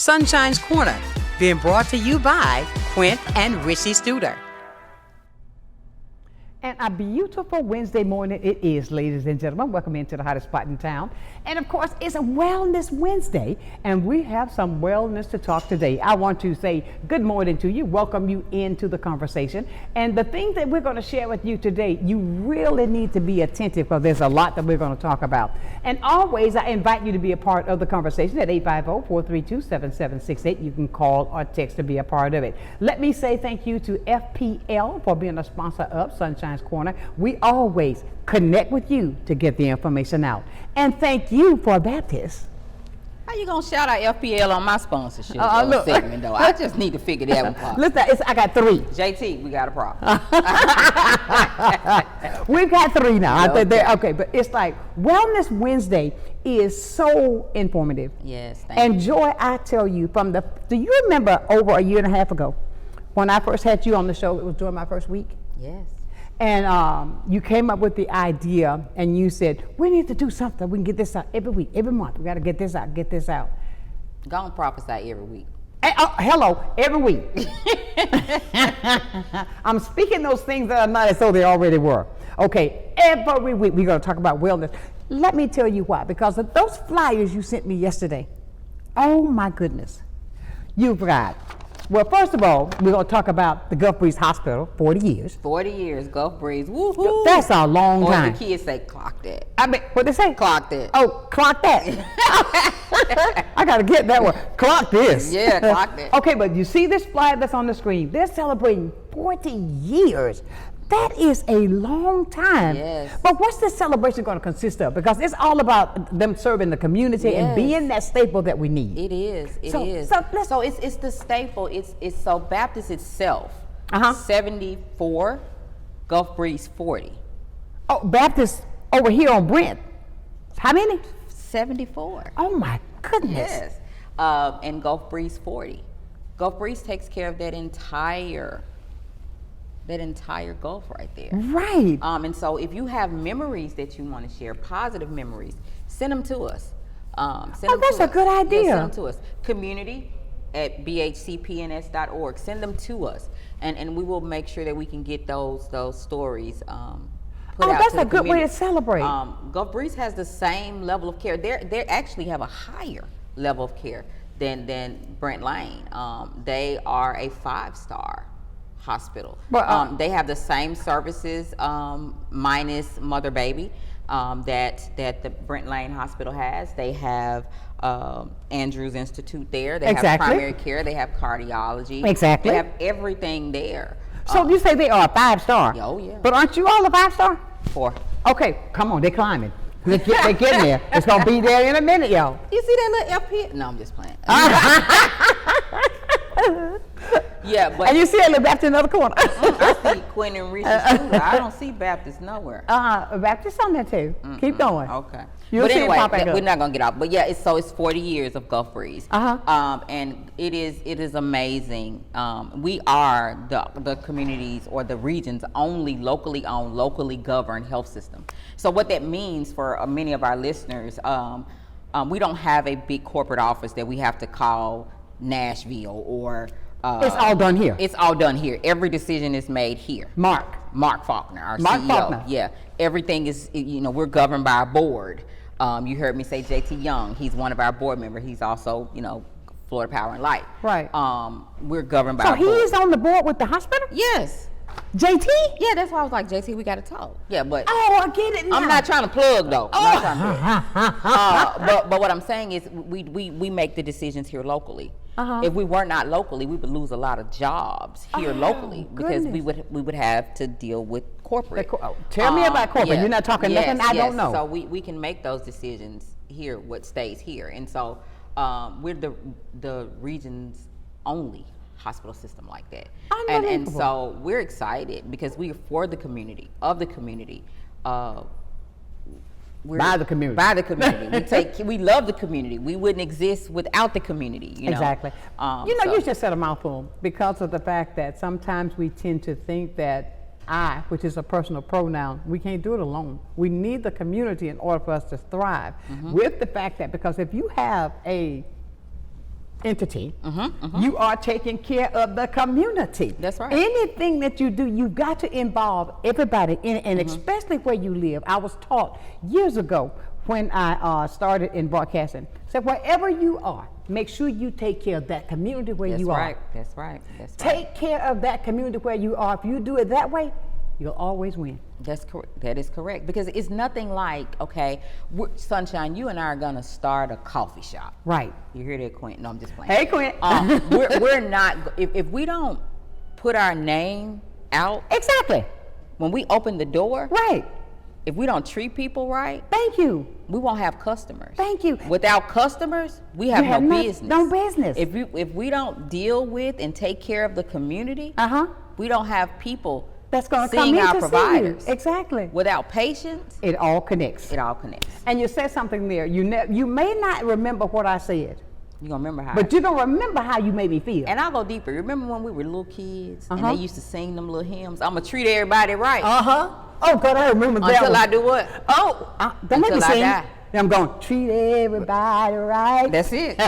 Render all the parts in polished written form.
Sonshine's Corner, being brought to you by Quint and Richie Studer. And a beautiful Wednesday morning it is, ladies and gentlemen. Welcome into the hottest spot in town. And of course, it's a Wellness Wednesday, and we have some wellness to talk today. I want to say good morning to you, welcome you into the conversation. And the thing that we're going to share with you today, you really need to be attentive because there's a lot that we're going to talk about. And always, I invite you to be a part of the conversation at 850-432-7768. You can call or text to be a part of it. Let me say thank you to FPL for being a sponsor of Sonshine's Corner. We always connect with you to get the information out. And thank you for Baptist. How you gonna shout out FPL on my sponsorship Look. segment though? I just need to figure that one out. Listen, I got three. JT, we got a problem. We've got three now. Yeah, I think okay, but it's like Wellness Wednesday is so informative. Yes, thank you. And Joy, I tell you, do you remember over a year and a half ago when I first had you on the show? It was during my first week. Yes. And you came up with the idea, and you said, we need to do something. We can get this out every week, every month. We got to get this out, get this out. Go and prophesy every week. Hey, hello, every week. I'm speaking those things that are not as though they already were. Okay, every week we're going to talk about wellness. Let me tell you why. Because of those flyers you sent me yesterday, oh my goodness, you've got. Well, first of all, we're going to talk about the Gulf Breeze Hospital, 40 years. 40 years, Gulf Breeze, woohoo. That's a long time. Or the kids say, clock that. I mean, what they say? Clock that. Oh, clock that. I got to get that one. Clock this. Yeah, clock that. Okay, but you see this flyer that's on the screen? They're celebrating 40 years. That is a long time. Yes. But what's this celebration going to consist of? Because it's all about them serving the community and being that staple that we need. It is. It is. So it's the staple. It's so Baptist itself. 74, Gulf Breeze 40. Oh, Baptist over here on Brent. How many? 74. Oh my goodness. Yes. And Gulf Breeze 40. Gulf Breeze takes care of that entire Gulf right there. Right. And so if you have memories that you want to share, positive memories, send them to us. That's a good idea. Yeah, send them to us. community@bhcpns.org. Send them to us, and we will make sure that we can get those stories put out that's to the a good way community. to celebrate. Gulf Breeze has the same level of care. They actually have a higher level of care than Brent Lane. They are a 5-star hospital. But, they have the same services minus mother baby that the Brent Lane Hospital has. They have Andrews Institute there. They have primary care. They have cardiology. Exactly. They have everything there. So you say they are a 5-star? Oh yeah. But aren't you all a 5-star? 4. Okay, come on, they're climbing. They're getting there. It's gonna be there in a minute, y'all. You see that little FP? No, I'm just playing. Yeah, but And you see that little Baptist in the other corner. I see Quinn and Richie Studer. I don't see Baptist nowhere. Baptist on there too. Keep going. Okay. You'll But see it anyway, pop back up. we're not gonna get out. But yeah, it's 40 years of Gulf Breeze. And it is amazing. We are the communities or the region's only locally owned, locally governed health system. So what that means for many of our listeners, we don't have a big corporate office that we have to call Nashville or. It's all done here. It's all done here. Every decision is made here. Mark Faulkner, our Mark CEO. Faulkner. Yeah, everything is, we're governed by our board. You heard me say JT Young. He's one of our board members. He's also, Florida Power and Light. Right. We're governed by So our board. he is on the board with the hospital? Yes. JT? Yeah, that's why I was like, JT, we got to talk. Yeah, but Oh, I get it now. I'm not trying to plug though. I'm not trying to plug. But what I'm saying is we make the decisions here locally. If we were not locally, we would lose a lot of jobs here locally because we would have to deal with corporate. Tell me about corporate. You're not talking nothing I don't know. So we can make those decisions here, what stays here. And so we're the region's only hospital system like that. And so we're excited because we are for the community, of the community. By the community. By the community. We love the community. We wouldn't exist without the community. Exactly. You just said a mouthful because of the fact that sometimes we tend to think that I, which is a personal pronoun, we can't do it alone. We need the community in order for us to thrive. With the fact that, because if you have a entity, you are taking care of the community. That's right. Anything that you do, you've got to involve everybody in it, and especially where you live. I was taught years ago when I started in broadcasting, so wherever you are, make sure you take care of that community where you are. That's right. Take care of that community where you are. If you do it that way, you'll always win. That's correct. That is correct. Because it's nothing like, okay, Sonshine, you and I are going to start a coffee shop. Right. You hear that, Quint? No, I'm just playing. Hey, Quint. We're not, if we don't put our name out. Exactly. When we open the door. Right. If we don't treat people right. Thank you. We won't have customers. Thank you. Without customers, we have no business. No business. If we don't deal with and take care of the community, we don't have people that's going to come seeing in our to providers. See you. Exactly. Without patience, it all connects. It all connects. And you said something there. You may not remember what I said. You're going to remember how. But you're going to remember how you made me feel. And I'll go deeper. Remember when we were little kids and they used to sing them little hymns? I'm going to treat everybody right. Oh, God, I remember that Until one. I do what? Don't let me Until I sing. die. I'm going, treat everybody right. That's it.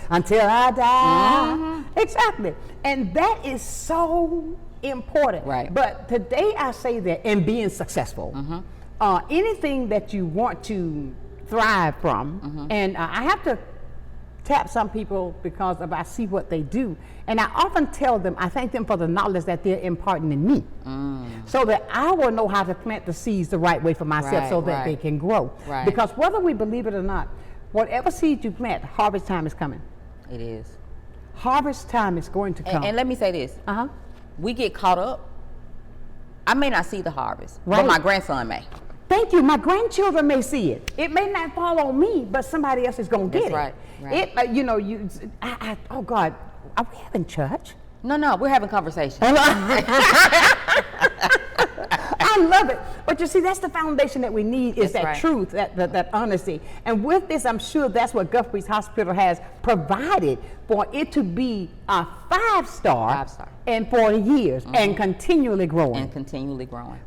Until I die. Exactly. And that is so important. Right. But today I say that in being successful, anything that you want to thrive from, and I have to tap some people because I see what they do, and I often tell them, I thank them for the knowledge that they're imparting in me, so that I will know how to plant the seeds the right way for myself, so that they can grow. Right. Because whether we believe it or not, whatever seed you plant, harvest time is coming. It is. Harvest time is going to come. And let me say this. We get caught up. I may not see the harvest, right, but my grandson may. Thank you. My grandchildren may see it. It may not fall on me, but somebody else is going to get it. Right. Oh God, are we having church? No, we're having conversation. I love it. But you see, that's the foundation that we need, is that truth, that honesty. And with this, I'm sure that's what Guthries Hospital has provided for it to be a 5-star and 40 years and continually growing.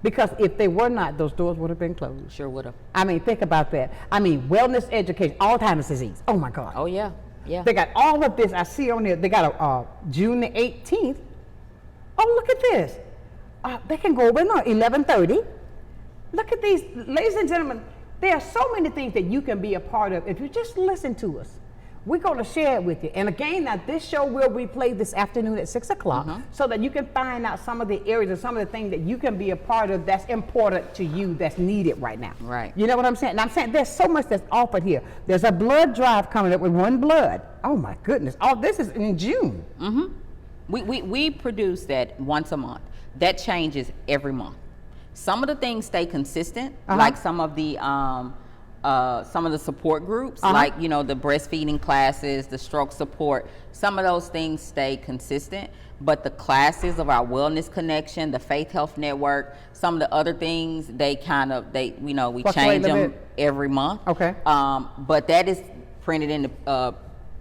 Because if they were not, those doors would have been closed. Sure would have. I mean, think about that. I mean, wellness education, Alzheimer's disease. Oh my God. Oh yeah. Yeah. They got all of this. I see on there. They got a June the 18th. Oh, look at this. They can go over on 11:30. Look at these, ladies and gentlemen. There are so many things that you can be a part of if you just listen to us. We're going to share it with you. And again, now this show will replay this afternoon at 6 o'clock, so that you can find out some of the areas and some of the things that you can be a part of that's important to you, that's needed right now. Right. You know what I'm saying? And I'm saying there's so much that's offered here. There's a blood drive coming up with One Blood. Oh my goodness. All this is in June. We produce that once a month. That changes every month. Some of the things stay consistent, like some of the support groups, like the breastfeeding classes, the stroke support. Some of those things stay consistent, but the classes of our Wellness Connection, the Faith Health Network, some of the other things, we change them every month. Okay. But that is printed in the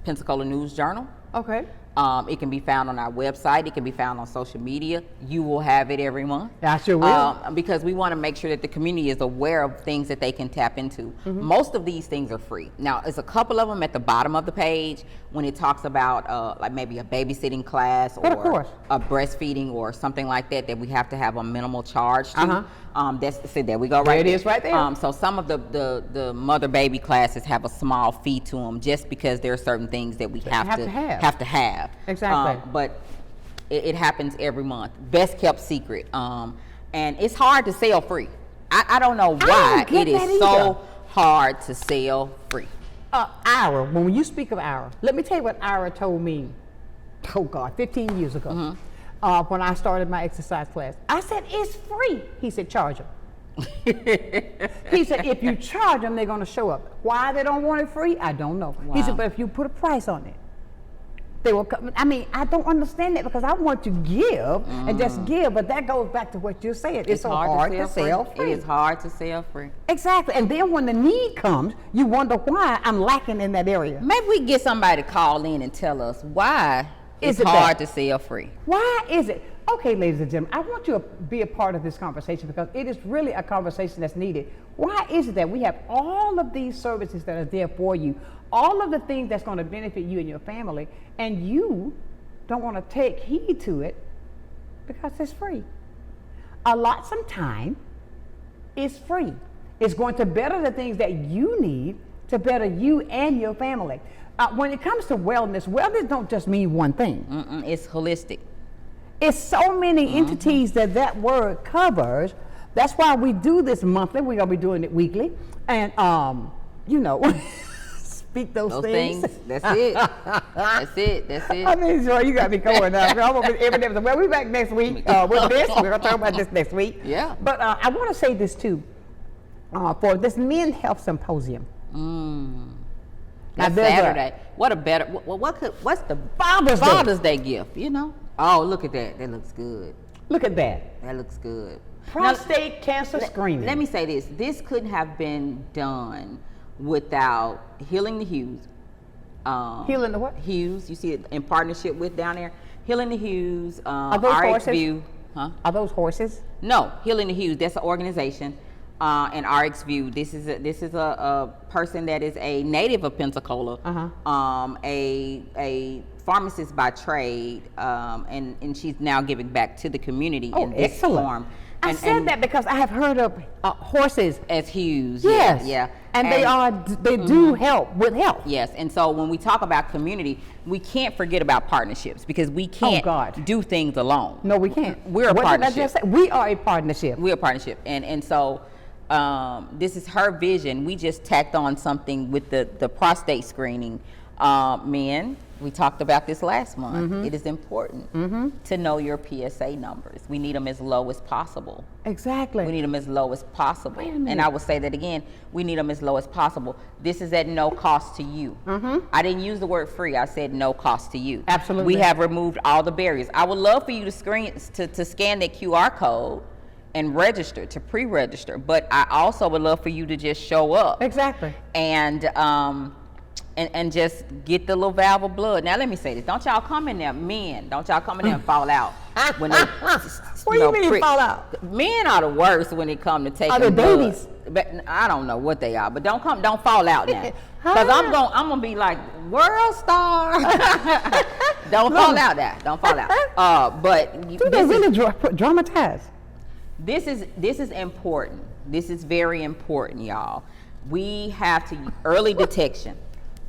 Pensacola News Journal. Okay. It can be found on our website. It can be found on social media. You will have it every month. I sure will. Because we want to make sure that the community is aware of things that they can tap into. Most of these things are free. Now, there's a couple of them at the bottom of the page when it talks about like maybe a babysitting class or a breastfeeding or something like that we have to have a minimal charge to. There we go. There it is right there. So some of the mother baby classes have a small fee to them just because there are certain things that we have to have. Exactly. But it happens every month. Best kept secret. And it's hard to sell free. I don't know why it is so hard to sell free. Ira, when you speak of Ira, let me tell you what Ira told me, 15 years ago, when I started my exercise class. I said, it's free. He said, charge them. He said, if you charge them, they're going to show up. Why they don't want it free, I don't know. Wow. He said, but if you put a price on it, they will come. I mean, I don't understand that, because I want to give and just give, but that goes back to what you're saying. It's so hard to sell free. It is hard to sell free. Exactly. And then when the need comes, you wonder why I'm lacking in that area. Maybe we get somebody to call in and tell us why it's hard to sell free. Why is it? Okay, ladies and gentlemen, I want you to be a part of this conversation because it is really a conversation that's needed. Why is it that we have all of these services that are there for you, all of the things that's going to benefit you and your family, and you don't want to take heed to it because it's free? Allot some time. It's free. It's going to better the things that you need to better you and your family. When it comes to wellness, wellness don't just mean one thing. It's holistic. It's so many entities that word covers. That's why we do this monthly. We're going to be doing it weekly. And, speak those things. That's it. That's it. That's it. I mean, Joy, you got me going now. I'm gonna be every day. Well, we'll be back next week with this. We're going to talk about this next week. Yeah. But I want to say this, too, for this Men Health Symposium. That's Saturday. What's the Father's Day gift, you know? Oh, look at that. That looks good. Look at that. That looks good. Prostate cancer screening. Let me say this. This couldn't have been done without Healing the Hughes. Healing the what? Hughes. You see it in partnership with down there. Healing the Hughes. Are those RX horses? View. Huh? Are those horses? No, Healing the Hughes. That's an organization. And RX View. This is a person that is a native of Pensacola. A pharmacist by trade, and she's now giving back to the community in this form. I said that because I have heard of horses as Hughes. Yes. Yeah. And they do help with health. Yes. And so when we talk about community, we can't forget about partnerships because we can't do things alone. No, we can't. We're a partnership. Did I just say? We are a partnership. We're a partnership. And so this is her vision. We just tacked on something with the prostate screening. Men, we talked about this last month. It is important to know your PSA numbers. We need them as low as possible. Exactly. We need them as low as possible. Wait a minute. And I will say that again, we need them as low as possible. This is at no cost to you. I didn't use the word free. I said no cost to you. Absolutely. We have removed all the barriers. I would love for you to scan that QR code and register, to pre-register. But I also would love for you to just show up. Exactly. And just get the little valve of blood. Now let me say this: don't y'all come in there, men. Don't y'all come in there and fall out when they. What do you mean fall out? Men are the worst when it come to taking Are they blood. babies? But I don't know what they are, but don't fall out now, because I'm gonna be like world star. Don't fall out there. Don't fall out. But do they really dramatize? This is important. This is very important, y'all. We have to early detection.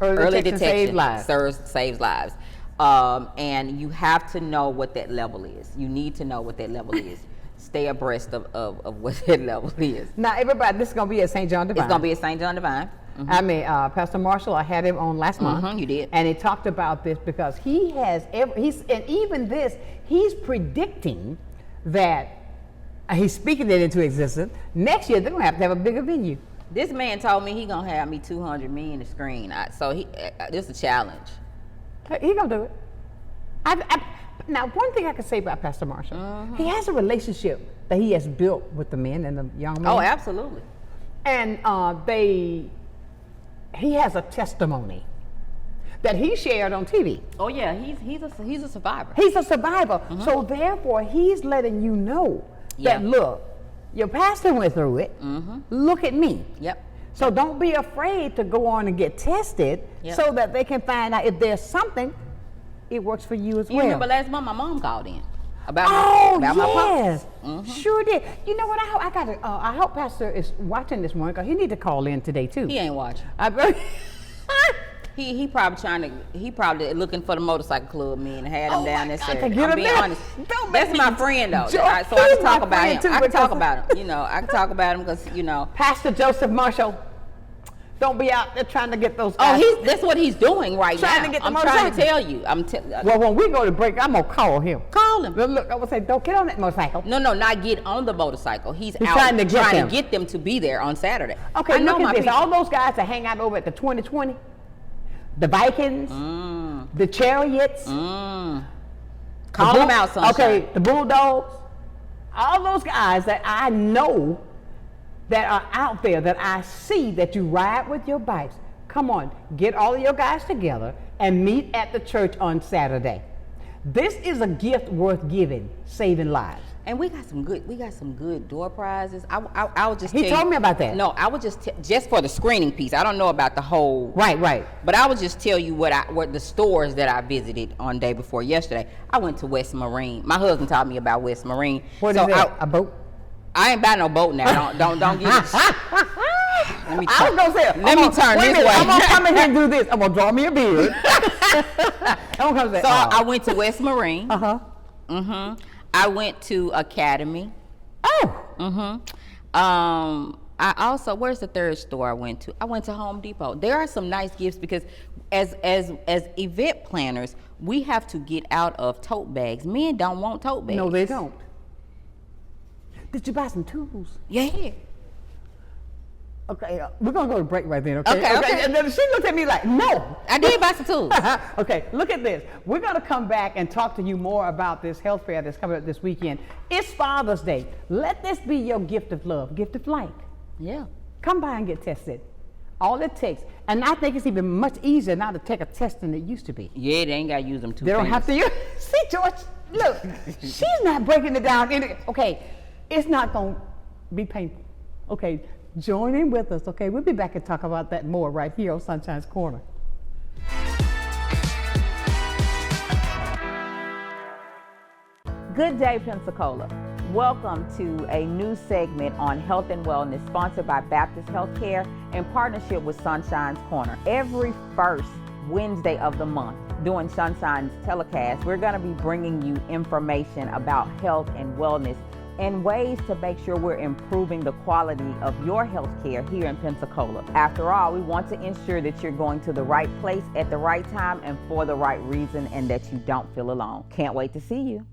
Early detection saves lives. And you have to know what that level is. You need to know what that level is. Stay abreast of what that level is. Now, everybody, this is going to be at St. John Divine. It's going to be at St. John Divine. I mean, Pastor Marshall, I had him on last month. You did. And he talked about this because and even this, he's predicting that he's speaking it into existence. Next year, they're going to have a bigger venue. This man told me he gonna have me 200 million to screen. So this is a challenge. He gonna do it. Now, one thing I can say about Pastor Marshall, he has a relationship that he has built with the men and the young men. Oh, absolutely. And he has a testimony that he shared on TV. Oh yeah, he's a survivor. He's a survivor. So therefore, he's letting you know that look. Your pastor went through it. Look at me. Yep. So don't be afraid to go on and get tested so that they can find out if there's something, it works for you as well. You remember last month my mom called in about my pumps. Sure did. You know what? I hope Pastor is watching this morning because he need to call in today too. He ain't watching. He probably looking for the motorcycle club men and had him down there. I'm being honest. That's my friend though. So I can talk about him. I can talk about him. I can talk about him because Pastor Joseph Marshall. Don't be out there trying to get those guys. That's what he's doing right now. To get the I'm motorcycle. trying to tell you. Well, when we go to break, I'm gonna call him. Call him. Look, I would say, don't get on that motorcycle. No, not get on the motorcycle. He's out trying to get them to be there on Saturday. Okay, look at this. All those guys that hang out over at the 2020. The Vikings, the Chariots. Call them out, Sonshine. Okay, the Bulldogs. All those guys that I know that are out there that I see that you ride with your bikes. Come on, get all of your guys together and meet at the church on Saturday. This is a gift worth giving, saving lives. And we got some good door prizes. I would just He told me about that. No, I would just for the screening piece. I don't know about the whole. Right. But I would just tell you what the stores that I visited on day before yesterday. I went to West Marine. My husband taught me about West Marine. What is that? A boat? I ain't buy no boat now. Don't get it. Let me I was gonna say. Let me turn this way. I'm gonna come in here and do this. I'm gonna draw me a beard. I'm gonna say. So I went to West Marine. I went to Academy. I also, where's the third store I went to? I went to Home Depot. There are some nice gifts because as event planners, we have to get out of tote bags. Men don't want tote bags. No, they don't. Did you buy some tools? Yeah. Okay, we're gonna go to break right then. Okay. Okay. And then she looked at me like, no. I did buy some tools. Okay, look at this. We're gonna come back and talk to you more about this health fair that's coming up this weekend. It's Father's Day. Let this be your gift of love, gift of light. Yeah. Come by and get tested. All it takes. And I think it's even much easier now to take a test than it used to be. Yeah, they ain't gotta use them two They don't fingers. have to use. See, George, look, she's not breaking it down. Okay, it's not gonna be painful. Okay, join in with us. Okay, we'll be back and talk about that more right here on Sunshine's Corner. Good day, Pensacola. Welcome to a new segment on health and wellness sponsored by Baptist Healthcare in partnership with Sunshine's Corner. Every first Wednesday of the month during Sunshine's telecast, we're going to be bringing you information about health and wellness and ways to make sure we're improving the quality of your health care here in Pensacola. After all, we want to ensure that you're going to the right place at the right time and for the right reason and that you don't feel alone. Can't wait to see you.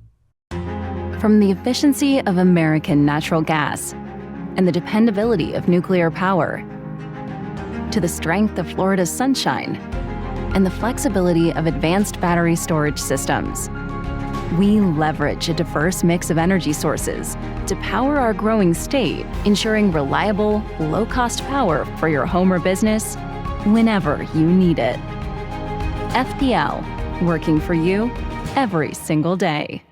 From the efficiency of American natural gas and the dependability of nuclear power, to the strength of Florida's sunshine and the flexibility of advanced battery storage systems, we leverage a diverse mix of energy sources to power our growing state, ensuring reliable, low-cost power for your home or business whenever you need it. FPL, working for you every single day.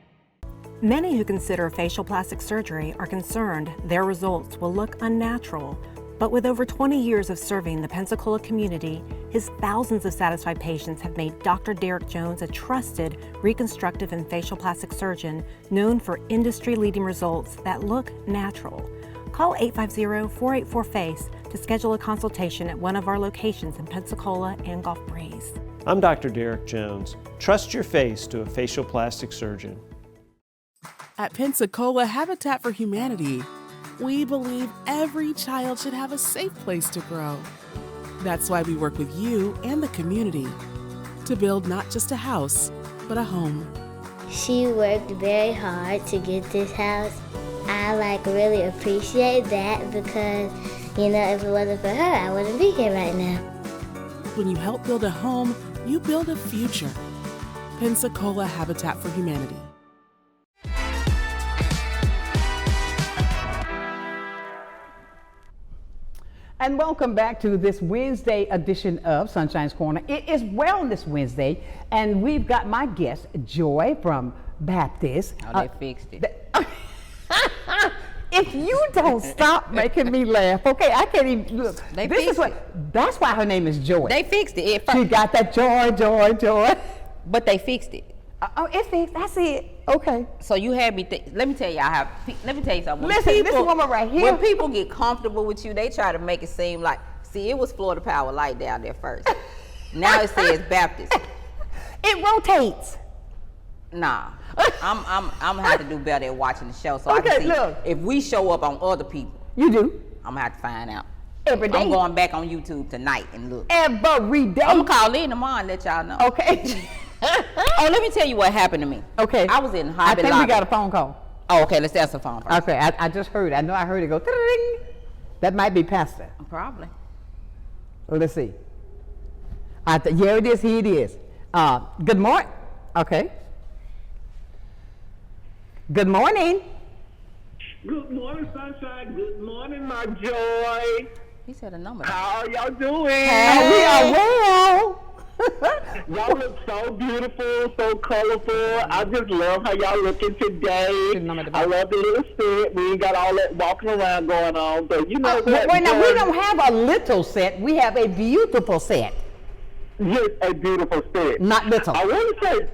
Many who consider facial plastic surgery are concerned their results will look unnatural. But with over 20 years of serving the Pensacola community, his thousands of satisfied patients have made Dr. Derek Jones a trusted reconstructive and facial plastic surgeon known for industry-leading results that look natural. Call 850-484-FACE to schedule a consultation at one of our locations in Pensacola and Gulf Breeze. I'm Dr. Derek Jones. Trust your face to a facial plastic surgeon. At Pensacola Habitat for Humanity, we believe every child should have a safe place to grow. That's why we work with you and the community to build not just a house, but a home. She worked very hard to get this house. I really appreciate that because, if it wasn't for her, I wouldn't be here right now. When you help build a home, you build a future. Pensacola Habitat for Humanity. And welcome back to this Wednesday edition of Sunshine's Corner. It is Wellness Wednesday, and we've got my guest, Joy from Baptist. Oh, they fixed it. If you don't stop making me laugh, okay, I can't even look. That's why her name is Joy. They fixed it. She got that joy. But they fixed it. Oh, it's fixed. I see it. Okay. So you had me let me tell you something. Listen, this woman right here. When people get comfortable with you, they try to make it seem like, see, it was Florida Power Light down there first. Now it says Baptist. It rotates. Nah. I'm gonna have to do better at watching the show so I Okay, can see look. if we show up on other people. You do. I'm gonna have to find out. Every day. I'm going back on YouTube tonight and look. Every day. I'm gonna call in tomorrow and let y'all know. Okay. Oh, let me tell you what happened to me. Okay. I was in Hobby I think Lobby. we got a phone call. Oh, okay. Let's answer the phone first. Okay, I just heard. I know I heard it go. Ding. That might be Pastor. Probably. Well, let's see. Yeah, it is. Here it is. Good morning. Okay. Good morning. Good morning, Sunshine. Good morning, my joy. He said a number. How are y'all doing? We are well. Y'all look so beautiful, so colorful. I just love how y'all looking today. I love the little set. We ain't got all that walking around going on, but you know what? Wait, now we don't have a little set. We have a beautiful set. Yes, a beautiful set. Not little. I want to say,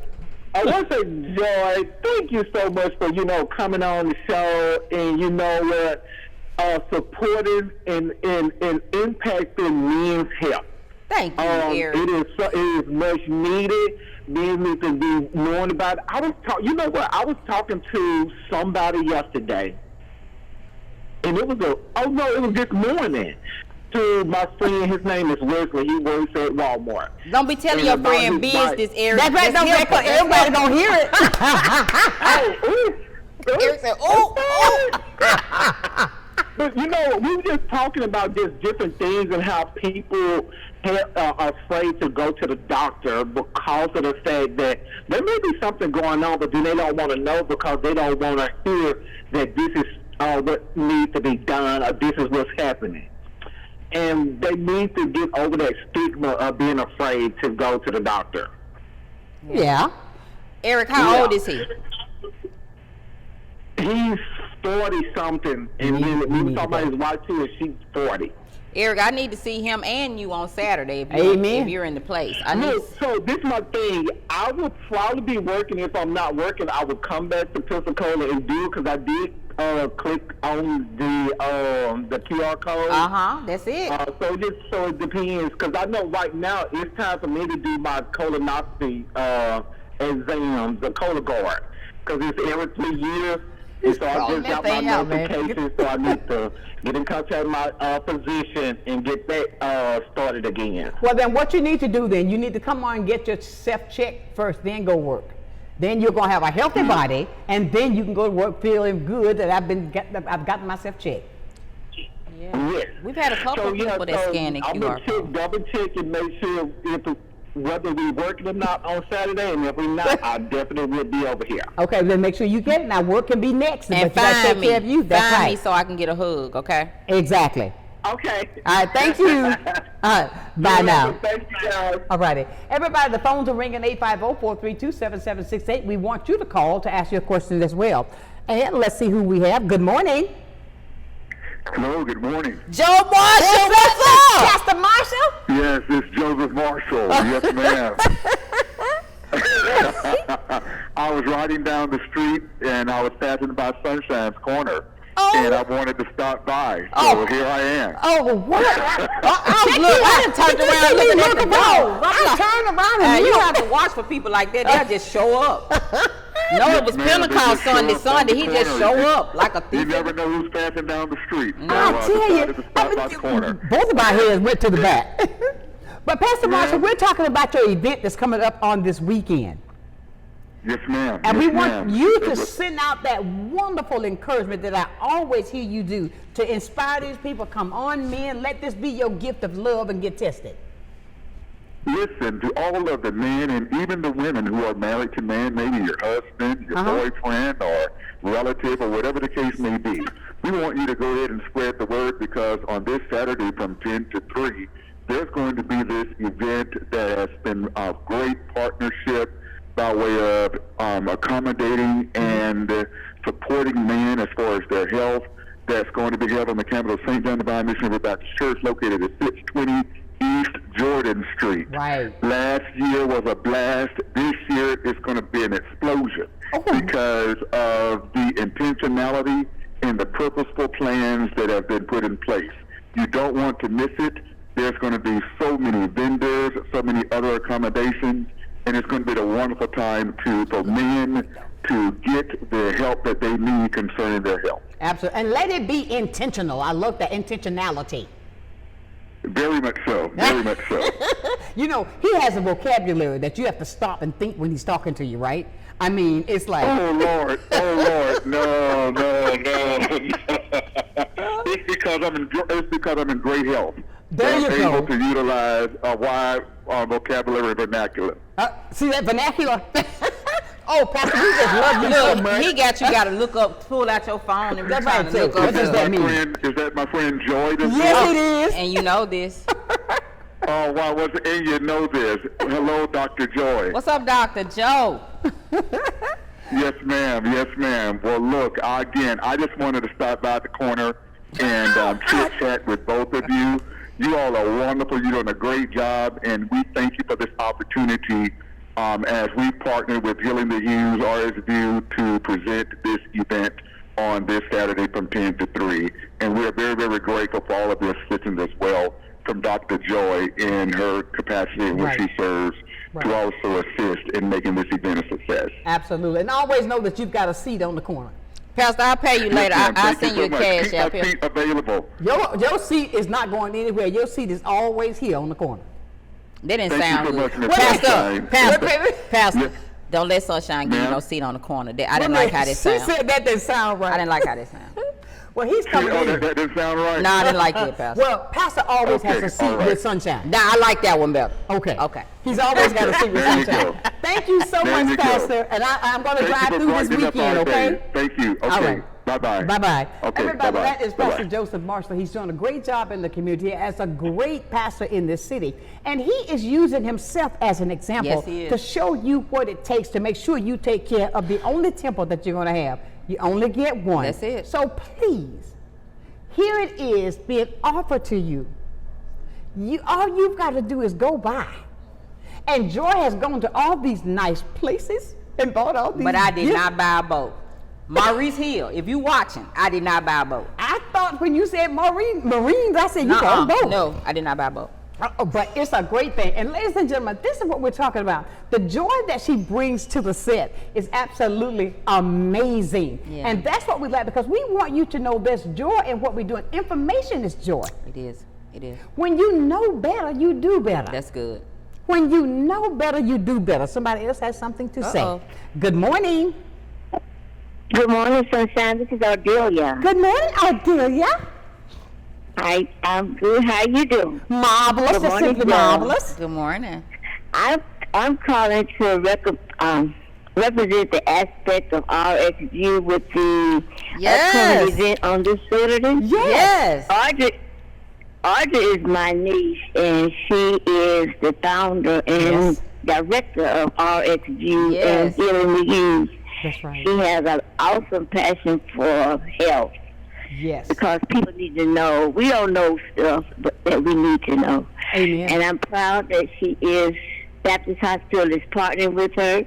Joy, thank you so much for, coming on the show and, supporting and impacting men's health. Thank you, Eric. It is much needed. Men need to be knowing about it. I was talking to somebody yesterday, and it was this morning. To my friend, his name is Wesley. He works at Walmart. Don't be telling your friend business, Eric. That's right. Don't make everybody gonna hear it. Eric said, "Oh." But we were just talking about just different things and how people are afraid to go to the doctor because of the fact that there may be something going on, but then they don't want to know because they don't want to hear that this is what needs to be done or this is what's happening. And they need to get over that stigma of being afraid to go to the doctor. Yeah. Eric, how old is he? He's 40-something, and then we were talking about his wife too, and she's 40. Eric, I need to see him and you on Saturday if you're in the place. So this is my thing. I would probably be working. If I'm not working, I would come back to Pensacola and do it because I did click on the QR code. That's it. So it depends because I know right now it's time for me to do my colonoscopy exam, the Cologuard, because it's every 3 years. And so I just got my notification, so I need to get in contact with my physician and get that started again. Well, then what you need to do then, you need to come on and get yourself checked first, then go work. Then you're going to have a healthy body, and then you can go to work feeling good that I've gotten myself checked. Yeah. Yes. We've had a couple of people that scan the QR code. Double check and make sure whether we're working or not on Saturday, and if we're not, I definitely will be over here. Okay, then make sure you get it. Now work can be next, and but you gotta take care of you. That's find right. me so I can get a hug. Okay. Exactly. Okay. All right. Thank you. All right. Bye now. Thank you, guys. All righty. Everybody, the phones are ringing 850-432-7768. We want you to call to ask your questions as well. And let's see who we have. Good morning. Hello, good morning. Joe Marshall, what's up? Pastor Marshall? Yes, it's Joseph Marshall. Yes, ma'am. I was riding down the street and I was passing by Sonshine's corner. And I wanted to stop by, so here I am. Oh, what? Look, I done turned around looking at the road. I turned around and you don't have to watch for people like that. They'll just show up. No, it was Pentecost Sunday. He just show up like a thief. You never know who's passing down the street. So I tell you, to stop by the corner. Both of our heads went to the back. But Pastor Marshall, we're talking about your event that's coming up on this weekend. Yes, ma'am. And we want you to send out that wonderful encouragement that I always hear you do to inspire these people. Come on, men, let this be your gift of love and get tested. Listen, to all of the men and even the women who are married to men, maybe your husband, your boyfriend, or relative, or whatever the case may be, we want you to go ahead and spread the word because on this Saturday from 10 to 3, there's going to be this event that has been a great partnership by way of accommodating and supporting men as far as their health. That's going to be held on the campus of St. John Divine Missionary Baptist Church located at 620 East Jordan Street. Right. Last year was a blast. This year it's going to be an explosion because of the intentionality and the purposeful plans that have been put in place. You don't want to miss it. There's going to be so many vendors, so many other accommodations, and it's going to be a wonderful time for men to get the help that they need concerning their health. Absolutely. And let it be intentional. I love that intentionality. Very much so. Very much so. You know, he has a vocabulary that you have to stop and think when he's talking to you, right? I mean, it's like... Oh, Lord. No. It's because I'm in great health. There you go. I'm able to utilize a wide vocabulary vernacular. See that vernacular? Oh, Pastor, we just love you so much. He got to look up, pull out your phone and be trying to look up. What does that mean? Is that my friend Joy? Yes, it is. And you know this. Oh, wow, and you know this. Hello, Dr. Joy. What's up, Dr. Joe? Yes, ma'am. Yes, ma'am. Well, look, again, I just wanted to stop by the corner and chit-chat with both of you. You all are wonderful. You're doing a great job, and we thank you for this opportunity as we partner with Healing the Hughes RSView to present this event on this Saturday from 10 to 3. And we are very, very grateful for all of the assistance as well from Dr. Joy in her capacity in which she serves to also assist in making this event a success. Absolutely. And always know that you've got a seat on the corner. Pastor, I'll pay you later. I'll send you a cash Keep app my here. seat available. Your seat is not going anywhere. Your seat is always here on the corner. That didn't Thank sound you so good. much, Miss Sonshine. Pastor, Yes. don't let Sonshine give you no seat on the corner. I didn't like how this She sound. said that didn't sound right. I didn't like how this sound. Well, he's coming Oh, in. that didn't sound right? No, I didn't like it, Pastor. Well, Pastor always has Okay, a seat all right. with Sunshine. Nah, I like that one better. Okay. Okay. He's always got a seat with There you Sunshine. go. Thank you so There much, you go. Pastor. And I'm going to Thank drive you for through this brightening up weekend, our day. okay? Thank you. Okay. All right. Bye-bye. Bye-bye. Okay, Everybody, bye-bye. that is Pastor Bye-bye. Joseph Marshall. He's doing a great job in the community as a great pastor in this city. And he is using himself as an example Yes, he is. to show you what it takes to make sure you take care of the only temple that you're going to have. You only get one. That's it. So please, here it is being offered to you. All you've got to do is go by. And Joy has gone to all these nice places and bought all these But I did gifts. not buy a boat. Maurice Hill, if you watching, I did not buy a boat. I thought when you said Marines, I said you bought a boat. No, I did not buy a boat. But it's a great thing. And ladies and gentlemen, this is what we're talking about. The joy that she brings to the set is absolutely amazing. Yeah. And that's what we like, because we want you to know there's joy in what we're doing. Information is joy. It is. It is. When you know better, you do better. That's good. When you know better, you do better. Somebody else has something to Uh-oh. say. Good morning. Good morning, Sunshine. This is Ardelia. Good morning, Ardelia. Hi, I'm good. How you doing? Marvelous. Good That's morning, simply Joe. marvelous. Good morning. I'm calling to represent the aspect of RxView with the Yes. upcoming event on this Saturday. Yes. Audrey is my niece, and she is the founder and director of RxView Yes. and Healing the Youth. That's right. She has an awesome passion for health. Yes. Because people need to know. We don't know stuff that we need to know. Amen. And I'm proud that she is, Baptist Hospital is partnering with her.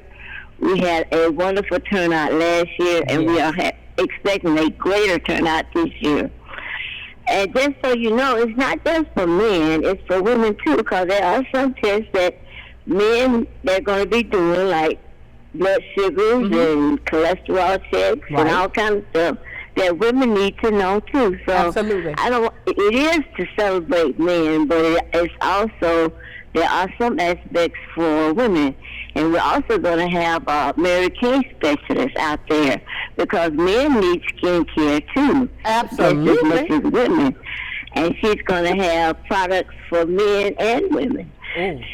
We had a wonderful turnout last year, and we are expecting a greater turnout this year. And just so you know, it's not just for men, it's for women too, because there are some tests that men, they're going to be doing, like blood sugars and cholesterol checks and all kinds of stuff that women need to know too. So Absolutely. it is to celebrate men, but it's also, there are some aspects for women. And we're also going to have Mary Kay specialists out there, because men need skincare too. Absolutely. Just as much as women. And she's going to have products for men and women.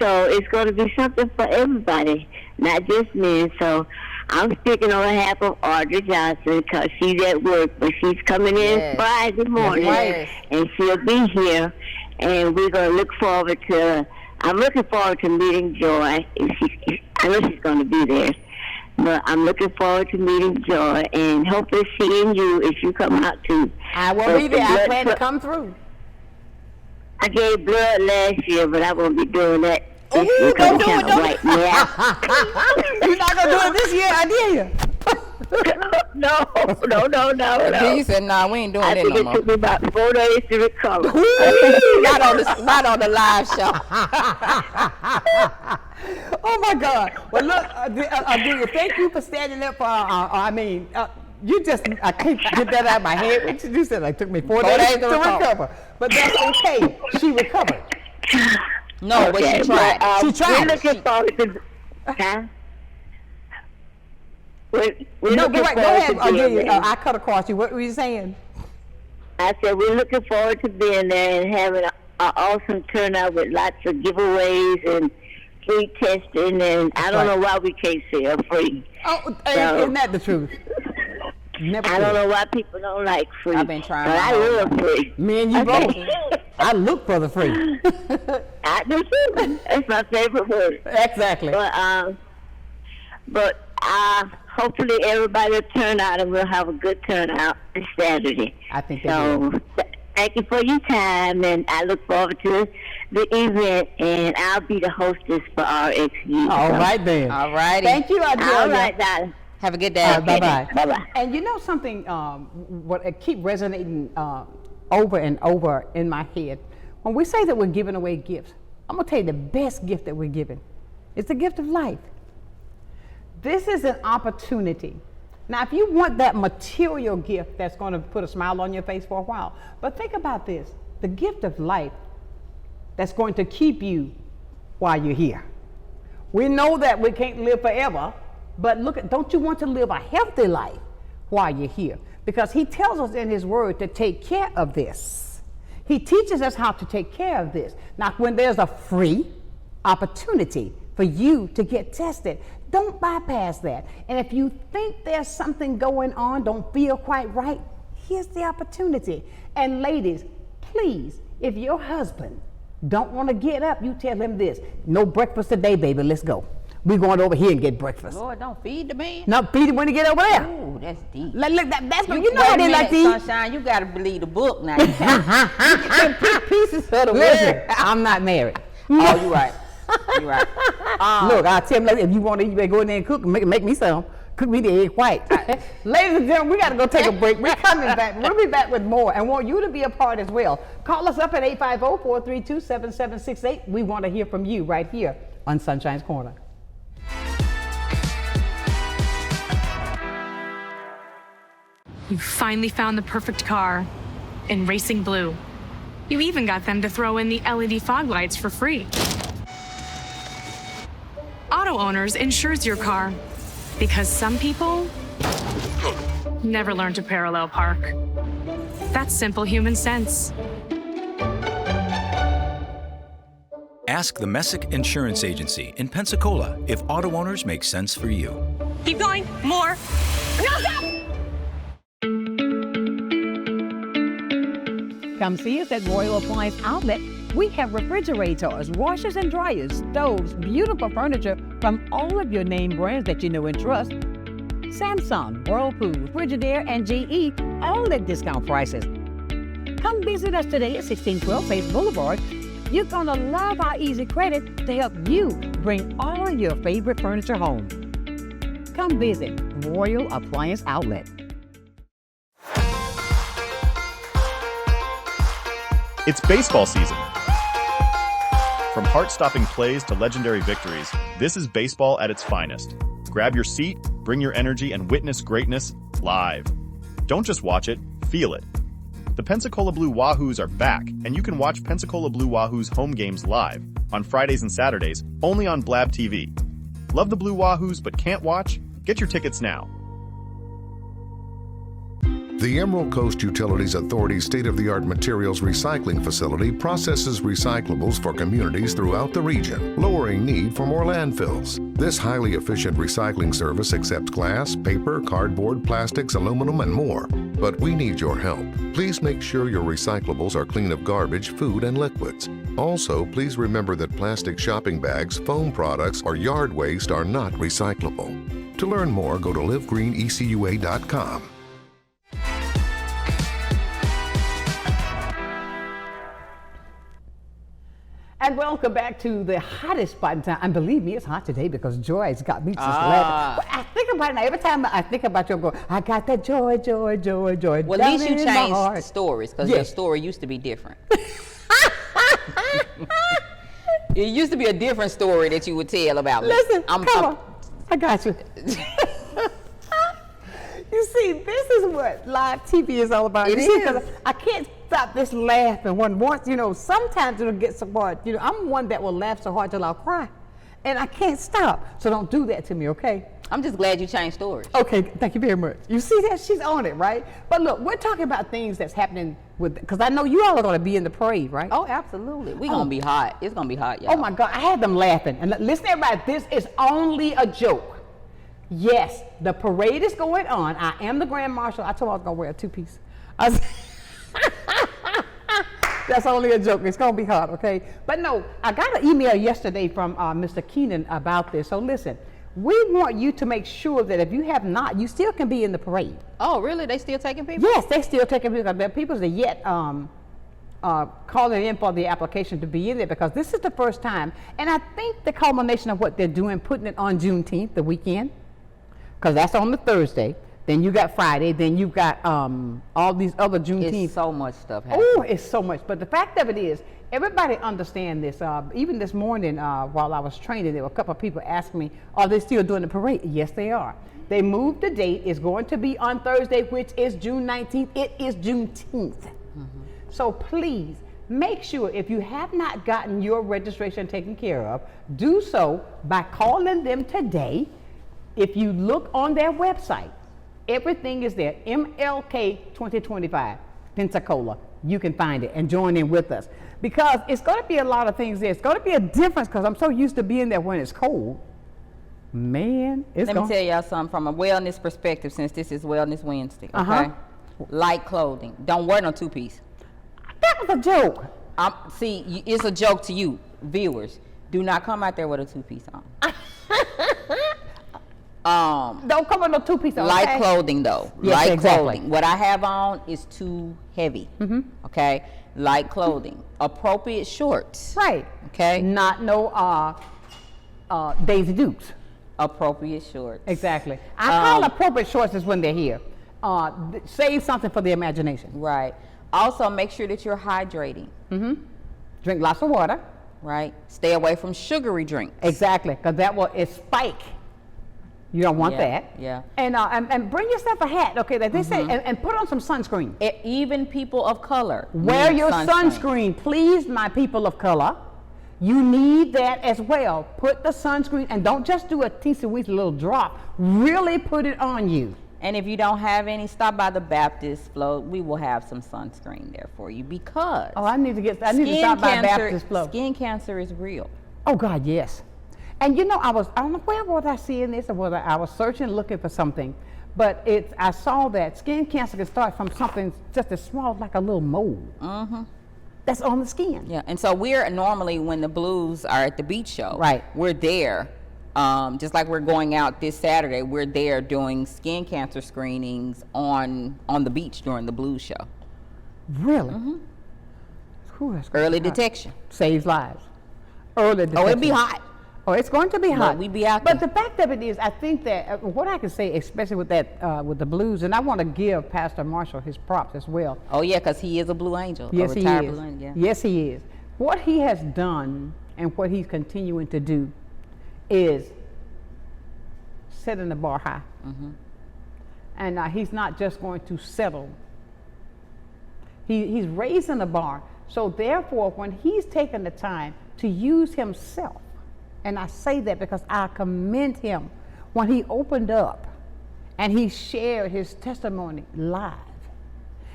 So it's going to be something for everybody, not just men. So I'm speaking on behalf of Audrey Johnson, because she's at work, but she's coming in Friday morning, and she'll be here. And we're going to look forward to, I'm looking forward to meeting Joy. I know she's going to be there, but I'm looking forward to meeting Joy and hopefully seeing you if you come out too. I will be there. I plan to come through. I gave blood last year, but I won't be doing that. Don't do it, don't. Right now. You're not going to do it this year, I dare you. No. He said, "Nah, we ain't doing I that think no it more." took me about 4 days to recover. not on the live show. Oh my God! Well, look, Adelia, thank you for standing up for you just, I can't get that out of my head. What you said, like, took me 4 days to recover. But that's okay. She recovered. No, but she tried. She tried. We're looking forward to, huh? We're No, looking go forward ahead, to being Adelia. there. I cut across you. What were you saying? I said we're looking forward to being there and having an awesome turnout with lots of giveaways and free testing, and I don't know why we can't sell free. Oh, isn't that the truth? Never I don't know why people don't like free. I've been trying but my I whole love free. Me and you both. I look for the free. I do too. That's my favorite word. Exactly. But hopefully everybody will turn out and we'll have a good turnout this Saturday. I think so. Thank you for your time, and I look forward to the event, and I'll be the hostess for RXU. All right, then. All righty. Thank you, Adelia. All right, darling. Have a good day. Bye-bye. Bye-bye. And you know something, what keep resonating over and over in my head, when we say that we're giving away gifts, I'm going to tell you the best gift that we're giving. It's the gift of life. This is an opportunity. Now, if you want that material gift that's going to put a smile on your face for a while, but think about this, the gift of life that's going to keep you while you're here. We know that we can't live forever, but don't you want to live a healthy life while you're here? Because he tells us in his word to take care of this. He teaches us how to take care of this. Now, when there's a free opportunity for you to get tested, don't bypass that. And if you think there's something going on, don't feel quite right, here's the opportunity. And ladies, please, if your husband don't want to get up, you tell him this: no breakfast today, baby, let's go. We're going over here and get breakfast. Lord, don't feed the man. No, feed him when he get over there. Ooh, that's deep. Look, that's what you know how they like to eat. Sunshine, you got to believe the book now. You can pick pieces of the Listen, word. I'm not married. Oh, you're right. You're right. Look, I'll tell him, like, if you want to eat, you better go in there and cook and make me some. Cook me the egg white. Ladies and gentlemen, we got to go take a break. We're coming back. We'll be back with more and want you to be a part as well. Call us up at 850-432-7768. We want to hear from you right here on Sunshine's Corner. You finally found the perfect car in Racing Blue. You even got them to throw in the LED fog lights for free. Auto Owners insures your car because some people never learn to parallel park. That's simple human sense. Ask the Messick Insurance Agency in Pensacola if Auto Owners make sense for you. Keep going. More. No, stop! Come see us at Royal Appliance Outlet. We have refrigerators, washers and dryers, stoves, beautiful furniture from all of your name brands that you know and trust. Samsung, Whirlpool, Frigidaire, and GE, all at discount prices. Come visit us today at 1612 Face Boulevard. You're gonna love our easy credit to help you bring all of your favorite furniture home. Come visit Royal Appliance Outlet. It's baseball season. From heart-stopping plays to legendary victories, this is baseball at its finest. Grab your seat, bring your energy, and witness greatness live. Don't just watch it, feel it. The Pensacola Blue Wahoos are back, and you can watch Pensacola Blue Wahoos home games live on Fridays and Saturdays, only on Blab TV. Love the Blue Wahoos but can't watch? Get your tickets now. The Emerald Coast Utilities Authority's state-of-the-art materials recycling facility processes recyclables for communities throughout the region, lowering need for more landfills. This highly efficient recycling service accepts glass, paper, cardboard, plastics, aluminum, and more. But we need your help. Please make sure your recyclables are clean of garbage, food, and liquids. Also, please remember that plastic shopping bags, foam products, or yard waste are not recyclable. To learn more, go to livegreenecua.com. And welcome back to the hottest spot in town. And believe me, it's hot today because Joy's got me just laughing. But I think about it now. Every time I think about you, I'm going, I got that joy. Well, at least you changed stories because your story used to be different. It used to be a different story that you would tell about me. Listen, come on. I got you. You see, this is what live TV is all about. It is. I can't stop this laughing. Once, sometimes it'll get so hard. I'm one that will laugh so hard till I'll cry. And I can't stop. So don't do that to me, okay? I'm just glad you changed stories. Okay, thank you very much. You see that? She's on it, right? But look, we're talking about things that's happening because I know you all are going to be in the parade, right? Oh, absolutely. We're going to be hot. It's going to be hot, y'all. Oh, my God. I had them laughing. And listen, everybody, this is only a joke. Yes, the parade is going on. I am the Grand Marshal. I told you I was going to wear a two-piece. That's only a joke. It's going to be hard, okay? But no, I got an email yesterday from Mr. Keenan about this. So listen, we want you to make sure that if you have not, you still can be in the parade. Oh, really? They still taking people? Yes, they still taking people. There are people that yet calling in for the application to be in there because this is the first time. And I think the culmination of what they're doing, putting it on Juneteenth, the weekend, because that's on the Thursday. Then you got Friday, then you got all these other Juneteenth. It's so much stuff happening. Oh, it's so much. But the fact of it is, everybody understand this. Even this morning while I was training, there were a couple of people asking me, are they still doing the parade? Yes, they are. They moved the date. It's going to be on Thursday, which is June 19th. It is Juneteenth. So please, make sure if you have not gotten your registration taken care of, do so by calling them today. If you look on their website, everything is there. MLK 2025, Pensacola. You can find it and join in with us because it's going to be a lot of things there. It's going to be a difference because I'm so used to being there when it's cold. Man, Let me tell y'all something from a wellness perspective since this is Wellness Wednesday, okay? Light clothing. Don't wear no two-piece. That was a joke. See, it's a joke to you, viewers. Do not come out there with a two-piece on. Don't come with no two-piece on. Light clothing, though. Yes, light exactly. clothing. What I have on is too heavy. Okay? Light clothing. Appropriate shorts. Right. Okay? Not no Daisy Dukes. Appropriate shorts. Exactly. I call appropriate shorts is when they're here. Save something for the imagination. Right. Also, make sure that you're hydrating. Drink lots of water. Right. Stay away from sugary drinks. Exactly, because that will spike. You don't want that. Yeah. And bring yourself a hat, okay? That they say, and put on some sunscreen. Even people of color. Wear your sunscreen, please, my people of color. You need that as well. Put the sunscreen, and don't just do a teensy-weensy little drop. Really put it on you. And if you don't have any, stop by the Baptist Float. We will have some sunscreen there for you because I need to stop by Baptist Float. Skin cancer is real. Oh God, yes. And you know, I don't know where was I seeing this or whether I was searching looking for something, but I saw that skin cancer can start from something just as small like a little mole. That's on the skin. Yeah, and so we're normally when the Blues are at the beach show, right? We're there. Just like we're going out this Saturday, we're there doing skin cancer screenings on the beach during the Blues show. Really? Early detection. Saves lives. Early detection. Oh, it'll be hot. Oh, it's going to be hot. We be out there. But the fact of it is, I think that what I can say, especially with that, with the Blues, and I want to give Pastor Marshall his props as well. Oh yeah, because he is a Blue Angel. Yes, a retired he is. Blue Angel, yeah. Yes, he is. What he has done and what he's continuing to do is setting the bar high. And he's not just going to settle. He's raising the bar. So therefore, when he's taken the time to use himself, and I say that because I commend him when he opened up and he shared his testimony live.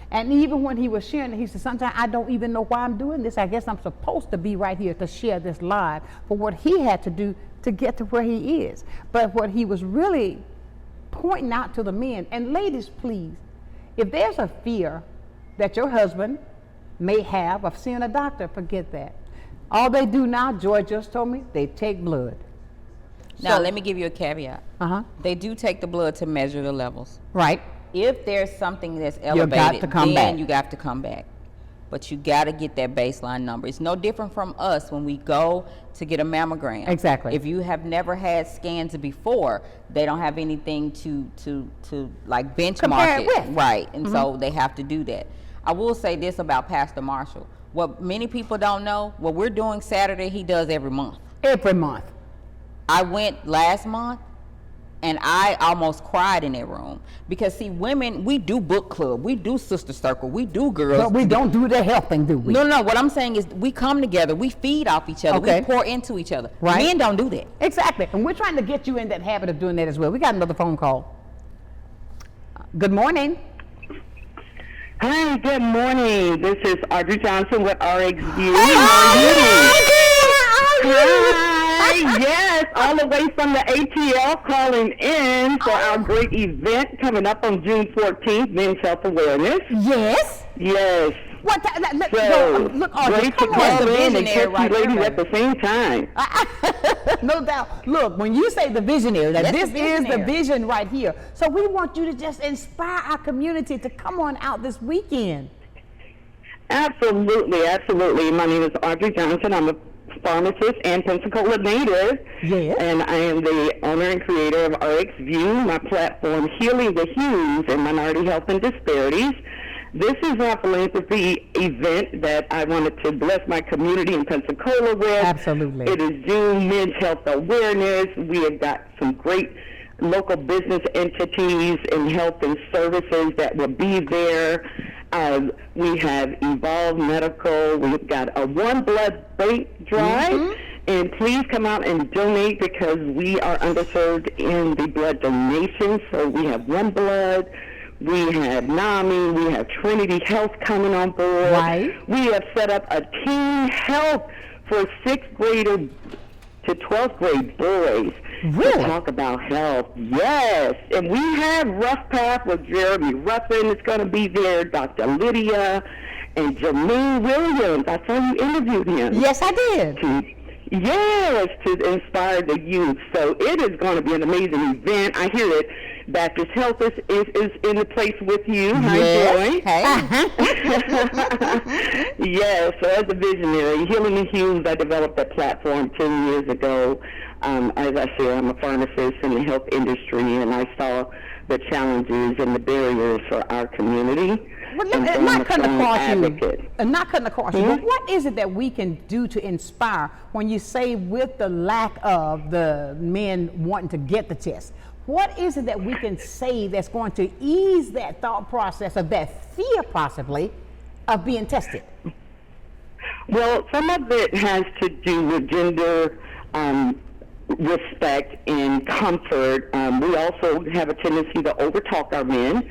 And even when he was sharing it, he said, sometimes I don't even know why I'm doing this. I guess I'm supposed to be right here to share this live for what he had to do to get to where he is. But what he was really pointing out to the men, and ladies, please, if there's a fear that your husband may have of seeing a doctor, forget that. All they do now, Joy just told me, they take blood. Now, let me give you a caveat. They do take the blood to measure the levels. Right. If there's something that's elevated, then you got to come back. But you got to get that baseline number. It's no different from us when we go to get a mammogram. Exactly. If you have never had scans before, they don't have anything to like benchmark it. With. Right. And so they have to do that. I will say this about Pastor Marshall. What many people don't know, what we're doing Saturday, he does every month. Every month. I went last month, and I almost cried in that room. Because, see, women, we do book club. We do sister circle. We do girls. But we don't do the health thing, do we? No. What I'm saying is we come together. We feed off each other. Okay. We pour into each other. Right. Men don't do that. Exactly. And we're trying to get you in that habit of doing that as well. We got another phone call. Good morning. Hi, good morning. This is Audrey Johnson with RxView. Hi, yes, all the way from the ATL calling in for our great event coming up on June 14th, Men's Health Awareness. Yes. Yes. What? So, Look, Audrey, great to come on. call in and catch right you ladies there, at the same time. No doubt. Look, when you say the visionary, that That's this the is the visionary. vision right here. So we want you to just inspire our community to come on out this weekend. Absolutely, absolutely. My name is Audrey Johnson. I'm a pharmacist and Pensacola native. Yes. And I am the owner and creator of RX View, my platform Healing the Hues and Minority Health and Disparities. This is a philanthropy event that I wanted to bless my community in Pensacola with. Absolutely. It is June Men's Health Awareness. We have got some great local business entities and health and services that will be there. We have Evolve Medical. We've got a One Blood Bank drive. And please come out and donate because we are underserved in the blood donation. So we have One Blood. We have NAMI, we have Trinity Health coming on board. Right. We have set up a teen health for 6th grader to 12th grade boys Really? to talk about health. Yes. And we have Rough Path with Jeremy Ruffin. It's going to be there, Dr. Lydia and Jermaine Williams. I saw you interviewed him. Yes, I did. Yes, to inspire the youth. So it is going to be an amazing event. I hear that Baptist Health is in the place with you. Yes. Hi, Joy. Yes, so as a visionary, Healing the Hues, I developed that platform 10 years ago. As I said, I'm a pharmacist in the health industry, and I saw the challenges and the barriers for our community. Well, And so not I'm cutting a strong across advocate. you, not cutting across you, but what is it that we can do to inspire when you say with the lack of the men wanting to get the test? What is it that we can say that's going to ease that thought process of that fear possibly of being tested? Well, some of it has to do with gender respect and comfort. We also have a tendency to overtalk our men.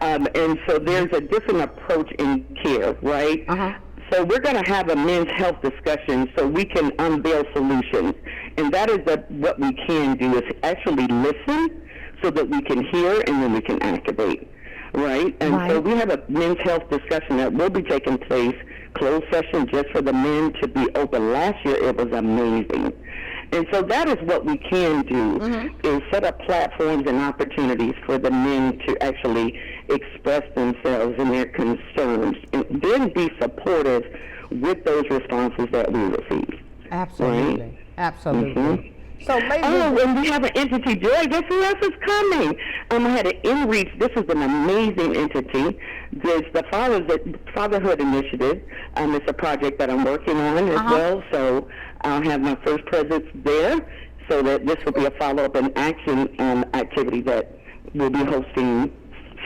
And so there's a different approach in care, right? So we're going to have a men's health discussion so we can unveil solutions. And that is what we can do is actually listen so that we can hear and then we can activate, right? And so we have a men's health discussion that will be taking place, closed session just for the men to be open. Last year it was amazing. And so that is what we can do, is set up platforms and opportunities for the men to actually express themselves and their concerns, and then be supportive with those responses that we receive. Absolutely. Right? Absolutely. So, ladies, and we have an entity, Joy. Guess who else is coming? I had an InReach. This is an amazing entity. There's the Fatherhood Initiative. It's a project that I'm working on as well. So I'll have my first presence there. So that this will be a follow-up and action activity that we'll be hosting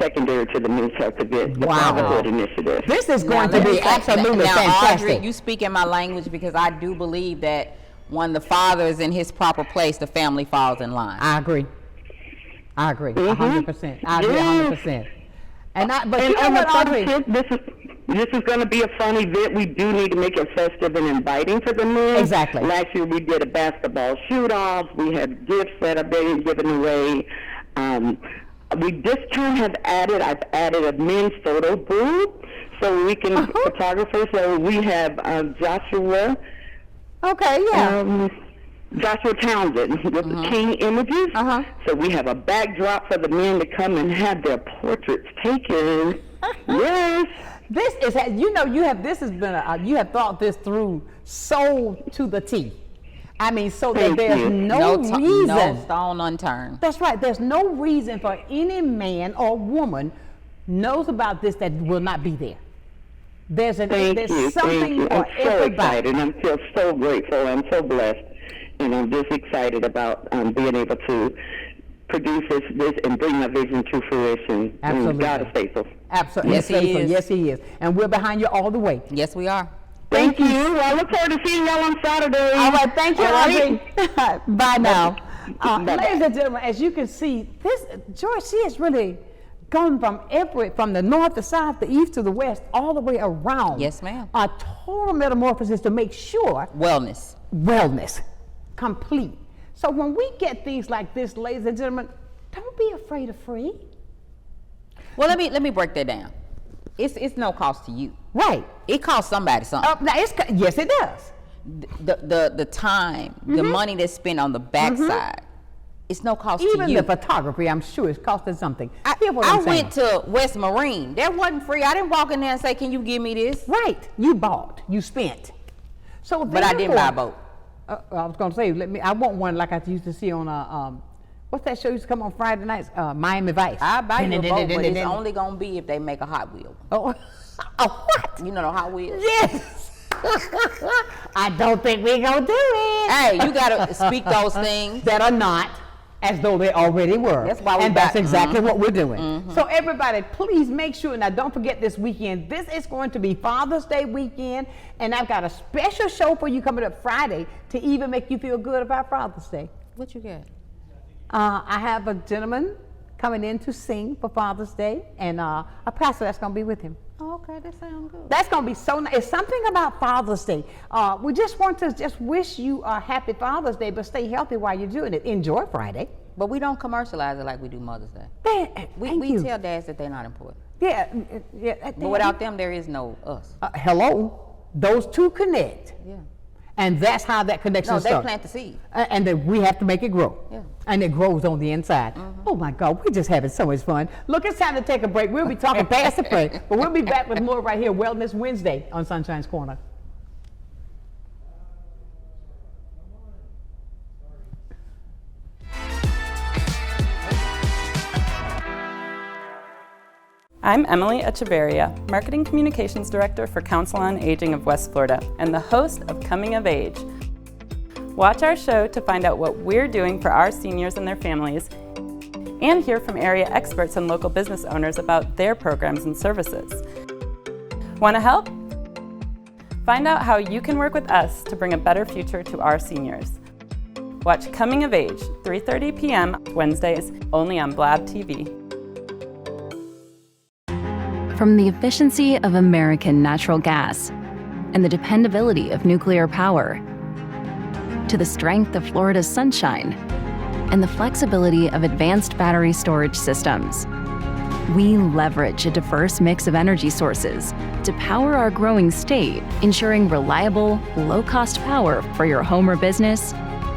secondary to the Men's Health event, the Fatherhood Initiative. This is going to be absolutely fantastic. Audrey, you speak in my language because I do believe that when the father is in his proper place, the family falls in line. I agree. 100%. I agree 100%. But you know what, Audrey? This is going to be a fun event. We do need to make it festive and inviting for the men. Exactly. Last year we did a basketball shoot-off. We had gifts that are being given away. We this time I've added a men's photo booth so we can photographers. So we have Joshua. Okay, yeah. Joshua Townsend with the King Images. So we have a backdrop for the men to come and have their portraits taken. Yes. This is, you have thought this through so to the T. I mean, so that there's no reason. No stone unturned. That's right. There's no reason for any man or woman knows about this that will not be there. There's something for I'm so excited. I feel so grateful. I'm so blessed. And I'm just excited about being able to produce this and bring my vision to fruition. Absolutely. And God is faithful. Absolutely. Yes, He is. Yes, He is. And we're behind you all the way. Yes, we are. Thank you. I look forward to seeing y'all on Saturday. All right. Thank you, Audrey. Bye now. Bye-bye. Ladies and gentlemen, as you can see, Joy, she has really gone from the north, the south, the east to the west, all the way around. Yes, ma'am. A total metamorphosis to make sure wellness complete. So when we get things like this, ladies and gentlemen, don't be afraid of free. Well, let me break that down. It's no cost to you. Right. It costs somebody something. Now yes, it does. The time, the money that's spent on the backside, it's no cost to you. Even the photography, I'm sure, is costing something. I went to West Marine. That wasn't free. I didn't walk in there and say, "Can you give me this?" Right. You bought. You spent. So, but I didn't buy a boat. I was going to say, I want one like I used to see on what's that show used to come on Friday nights? Miami Vice. I buy you a boat, but it's only going to be if they make a Hot Wheel. Oh, what? You know the Hot Wheels? Yes. I don't think we're going to do it. Hey, you got to speak those things. That are not as though they already were. That's why that's exactly what we're doing. So everybody, please make sure, now don't forget this weekend. This is going to be Father's Day weekend, and I've got a special show for you coming up Friday to even make you feel good about Father's Day. What you got? I have a gentleman coming in to sing for Father's Day, and a pastor that's going to be with him. Oh, okay, that sounds good. That's going to be so nice. It's something about Father's Day. We just want to just wish you a happy Father's Day, but stay healthy while you're doing it. Enjoy Friday. But we don't commercialize it like we do Mother's Day. We tell dads that they're not important. Yeah. But without them, there is no us. Hello. Those two connect. Yeah. And that's how that connection starts. No, they plant the seed. And then we have to make it grow. Yeah. And it grows on the inside. Oh my God, we're just having so much fun. Look, it's time to take a break. We'll be talking past the break, but we'll be back with more right here, Wellness Wednesday on Sunshine's Corner. I'm Emily Echeverria, Marketing Communications Director for Council on Aging of West Florida and the host of Coming of Age. Watch our show to find out what we're doing for our seniors and their families, and hear from area experts and local business owners about their programs and services. Want to help? Find out how you can work with us to bring a better future to our seniors. Watch Coming of Age, 3:30 p.m. Wednesdays, only on Blab TV. From the efficiency of American natural gas and the dependability of nuclear power, to the strength of Florida's sunshine and the flexibility of advanced battery storage systems, we leverage a diverse mix of energy sources to power our growing state, ensuring reliable, low-cost power for your home or business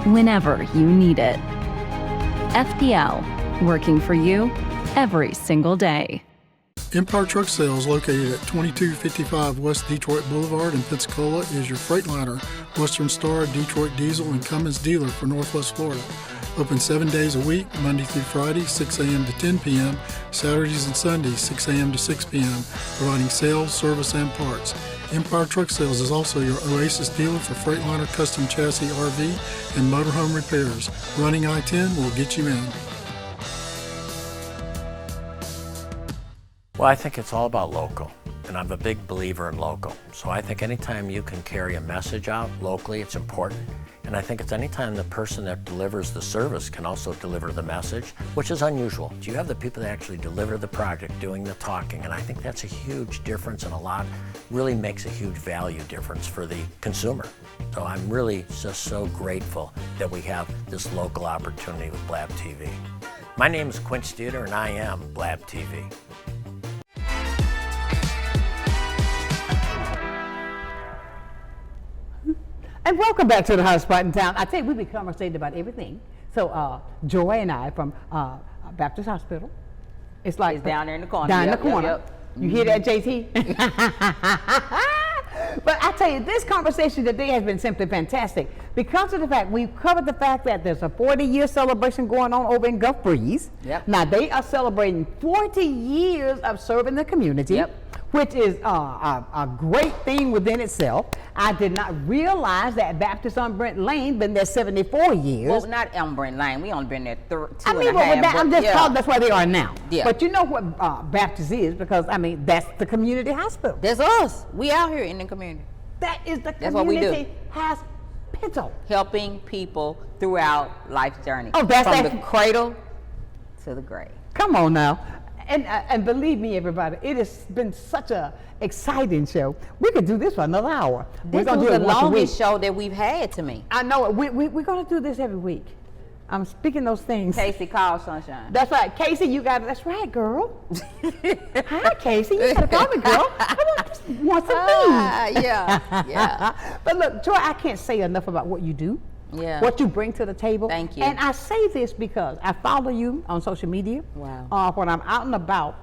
whenever you need it. FPL, working for you every single day. Empire Truck Sales, located at 2255 West Detroit Boulevard in Pensacola, is your Freightliner, Western Star, Detroit Diesel, and Cummins dealer for Northwest Florida. Open 7 days a week, Monday through Friday, 6 a.m. to 10 p.m., Saturdays and Sundays, 6 a.m. to 6 p.m., providing sales, service, and parts. Empire Truck Sales is also your Oasis dealer for Freightliner custom chassis RV and motorhome repairs. Running I-10 will get you in. Well, I think it's all about local, and I'm a big believer in local. So I think anytime you can carry a message out locally, it's important. And I think it's anytime the person that delivers the service can also deliver the message, which is unusual. You have the people that actually deliver the project doing the talking, and I think that's a huge difference, and really makes a huge value difference for the consumer. So I'm really just so grateful that we have this local opportunity with Blab TV. My name is Quint Studer, and I am Blab TV. And welcome back to the hottest spot in town. I tell you, we've been conversating about everything. So Joy and I from Baptist Hospital. It's down there in the corner. Down in the corner. You hear that, JT? But I tell you, this conversation today has been simply fantastic because of the fact we've covered the fact that there's a 40-year celebration going on over in Gulf Breeze. Now they are celebrating 40 years of serving the community, which is a great thing within itself. I did not realize that Baptist on Brent Lane been there 74 years. Well, not on Brent Lane. We only been there 2 I mean, and a half. I'm just told that's where they are now. Yeah. But you know what Baptist is, because I mean that's the community hospital. That's us. We out here in the community. That is the That's what we do. community hospital. Helping people throughout life's journey. Oh, that's from the cradle to the grave. Come on now. And believe me, everybody, it has been such a exciting show. We could do this for another hour. This was the longest show that we've had to me. I know it. We're going to do this every week. I'm speaking those things. Casey, call Sonshine. That's right. Casey, you got it. That's right, girl. Hi, Casey. You got to call me, girl. I just want some food. Yeah. But look, Joy, I can't say enough about what you do. Yeah. What you bring to the table. Thank you. And I say this because I follow you on social media. Wow. When I'm out and about,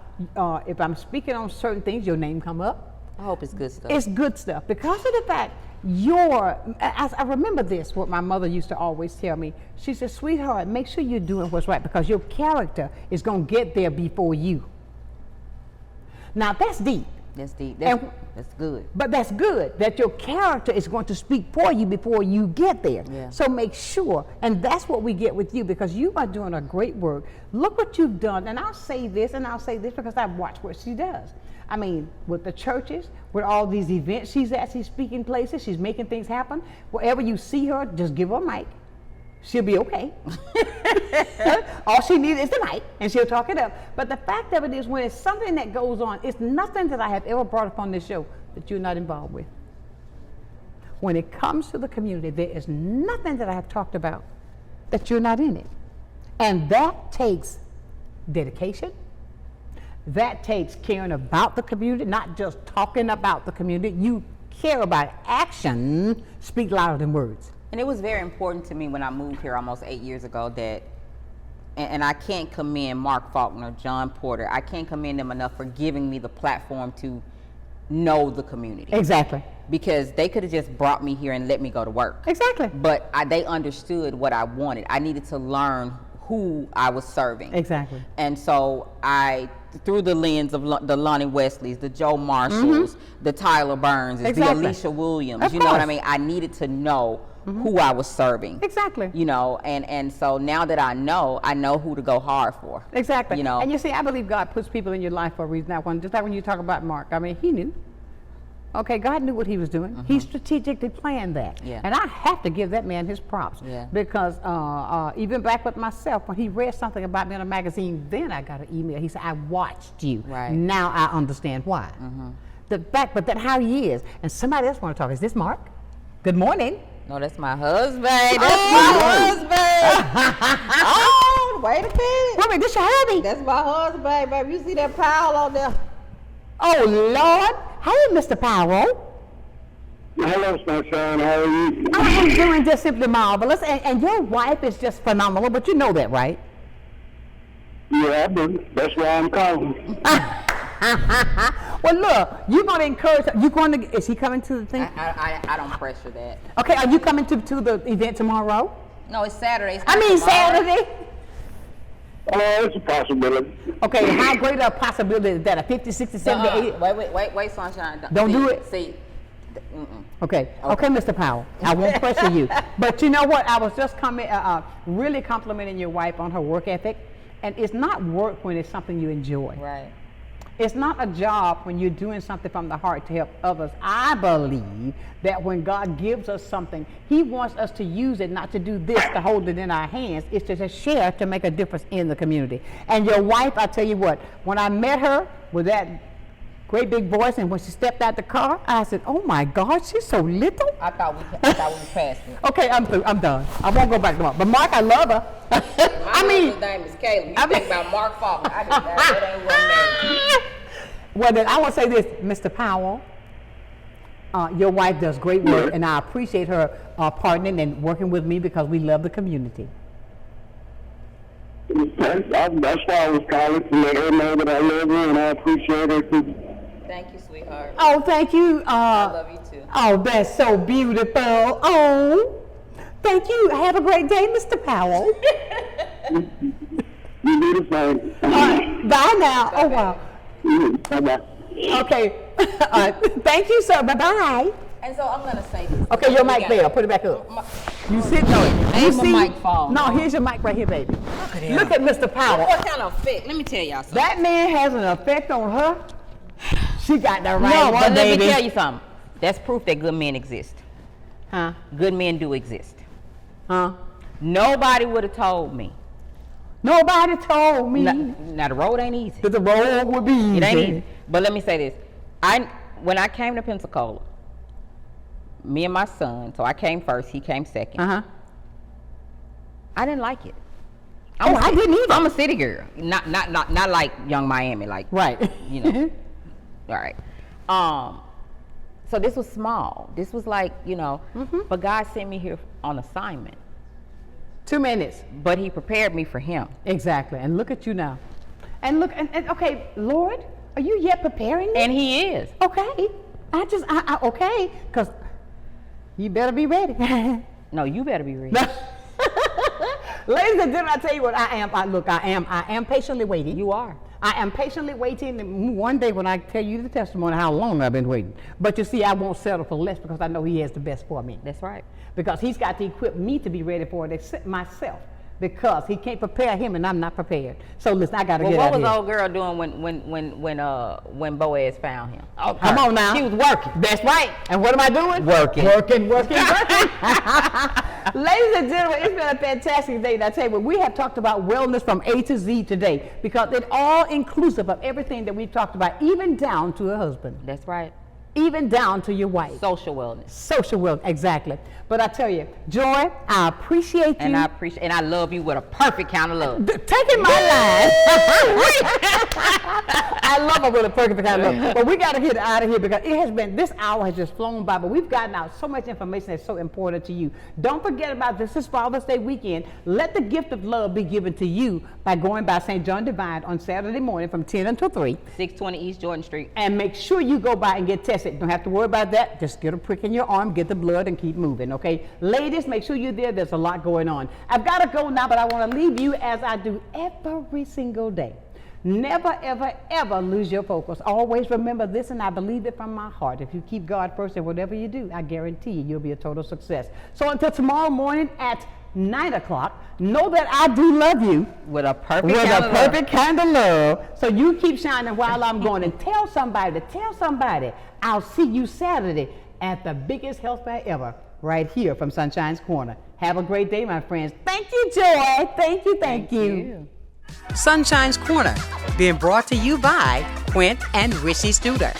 if I'm speaking on certain things, your name come up. I hope it's good stuff. It's good stuff because of the fact I remember this, what my mother used to always tell me. She said, sweetheart, make sure you're doing what's right because your character is going to get there before you. Now, that's deep. That's deep. That's good. But that's good, that your character is going to speak for you before you get there. Yeah. So make sure, and that's what we get with you because you are doing a great work. Look what you've done, and I'll say this because I've watched what she does. I mean, with the churches, with all these events she's at, she's speaking places, she's making things happen. Wherever you see her, just give her a mic. She'll be okay. All she needs is the mic, and she'll talk it up. But the fact of it is, when it's something that goes on, it's nothing that I have ever brought up on this show that you're not involved with. When it comes to the community, there is nothing that I have talked about that you're not in it. And that takes dedication. That takes caring about the community, not just talking about the community. You care about it. Action speak louder than words. And it was very important to me when I moved here almost 8 years ago that, and I can't commend Mark Faulkner, John Porter, I can't commend them enough for giving me the platform to know the community. Exactly. Because they could have just brought me here and let me go to work. Exactly. But they understood what I wanted. I needed to learn who I was serving. Exactly. And so through the lens of the Lonnie Wesleys, the Joe Marshalls, the Tyler Burns, the Alicia Williams, Of you know what I course. mean? I needed to know who I was serving. Exactly. You know, and so now that I know who to go hard for. Exactly. You know. And you see, I believe God puts people in your life for a reason. Just like when you talk about Mark, I mean, he knew. Okay, God knew what he was doing. He strategically planned that. Yeah. And I have to give that man his props. Yeah. Because even back with myself, when he read something about me in a magazine, then I got an email. He said, I watched you. Right. Now I understand why. The fact, but that how he is. And somebody else want to talk. Is this Mark? Good morning. No, that's my husband. That's my husband. Oh, wait a minute. Wait a minute, this your hubby. That's my husband, baby. You see that Powell on there? Oh, Lord. Hey, Mr. Powell. Hello, Sonshine. How are you? I am doing just simply marvelous. And your wife is just phenomenal, but you know that, right? Yeah, I do. That's why I'm calling. Well, look, you're going to encourage her. Is he coming to the thing? I don't pressure that. Okay, are you coming to the event tomorrow? No, it's Saturday. Saturday. It's a possibility. Okay, how great a possibility is that? A 50, 60, 70, 80? Wait, Sonshine. Don't do it? See. Okay, Mr. Powell, I won't pressure you. But you know what? I was just really complimenting your wife on her work ethic. And it's not work when it's something you enjoy. Right. It's not a job when you're doing something from the heart to help others. I believe that when God gives us something, he wants us to use it, not to do this, to hold it in our hands. It's to just share to make a difference in the community. And your wife, I tell you what, when I met her with that great big voice, and when she stepped out the car, I said, oh my God, she's so little. I thought we was past it. Okay, I'm through. I'm done. I won't go back to Mark. But Mark, I love her. His name is Caleb. You think about Mark Faulkner. That ain't what name. Well, then I want to say this, Mr. Powell. Your wife does great work, and I appreciate her partnering and working with me because we love the community. That's why I was calling, to let her know that I love her and I appreciate her too. Thank you, sweetheart. Oh, thank you. I love you too. Oh, that's so beautiful. Oh, thank you. Have a great day, Mr. Powell. You do the same. Bye now. Bye, oh, wow. Bye-bye. Okay. Thank you, sir. Bye-bye. And so I'm going to say this. Okay, your mic there. Put it back up. You sit on it. You see? My mic fall. No, here's your mic right here, baby. Look at him. Look at Mr. Powell. What kind of effect? Let me tell y'all something. That man has an effect on her. She got the right No, one, but baby. let me tell you something. That's proof that good men exist. Huh? Good men do exist. Huh? Nobody would have told me. Nobody told me. Now the road ain't easy. That the road would be easy. It ain't easy. But let me say this. When I came to Pensacola, me and my son, so I came first, he came second. I didn't like it. I didn't either. I'm a city girl, not like Young Miami, like right. You know. All right. So this was small. This was like, you know, but God sent me here on assignment. 2 minutes. But he prepared me for him. Exactly. And look at you now. And look, and okay, Lord, are you yet preparing me? And he is. Okay. Okay, because you better be ready. No, you better be ready. Ladies and gentlemen, I tell you what, I am patiently waiting. You are. I am patiently waiting. One day when I tell you the testimony how long I've been waiting. But you see, I won't settle for less because I know he has the best for me. That's right. Because he's got to equip me to be ready for it myself. Because he can't prepare him and I'm not prepared. So listen, I got to get out of here. What was old girl doing when Boaz found him? Oh, come on now. She was working. That's right. And what am I doing? Working. Working. Ladies and gentlemen, it's been a fantastic day. And I tell you what, we have talked about wellness from A to Z today because it's all inclusive of everything that we've talked about, even down to a husband. That's right. Even down to your wife. Social wellness. Social wellness, exactly. But I tell you, Joy, I appreciate you. And I love you with a perfect kind of love. Taking my line. I love her with a perfect kind of love. But we got to get out of here because this hour has just flown by, but we've gotten out so much information that's so important to you. Don't forget about this is Father's Day weekend. Let the gift of love be given to you by going by St. John Divine on Saturday morning from 10 until 3. 620 East Jordan Street. And make sure you go by and get tested. Don't have to worry about that. Just get a prick in your arm, get the blood, and keep moving, okay? Ladies, make sure you're there. There's a lot going on. I've got to go now, but I want to leave you as I do every single day. Never, ever, ever lose your focus. Always remember this, and I believe it from my heart. If you keep God first in whatever you do, I guarantee you'll be a total success. So until tomorrow morning at 9 o'clock, know that I do love you. With a perfect kind of love. So you keep shining while I'm going. And tell somebody, I'll see you Saturday at the biggest health fair ever, right here from Sunshine's Corner. Have a great day, my friends. Thank you, Joy. Thank you. Sunshine's Corner, being brought to you by Quint and Richie Studer.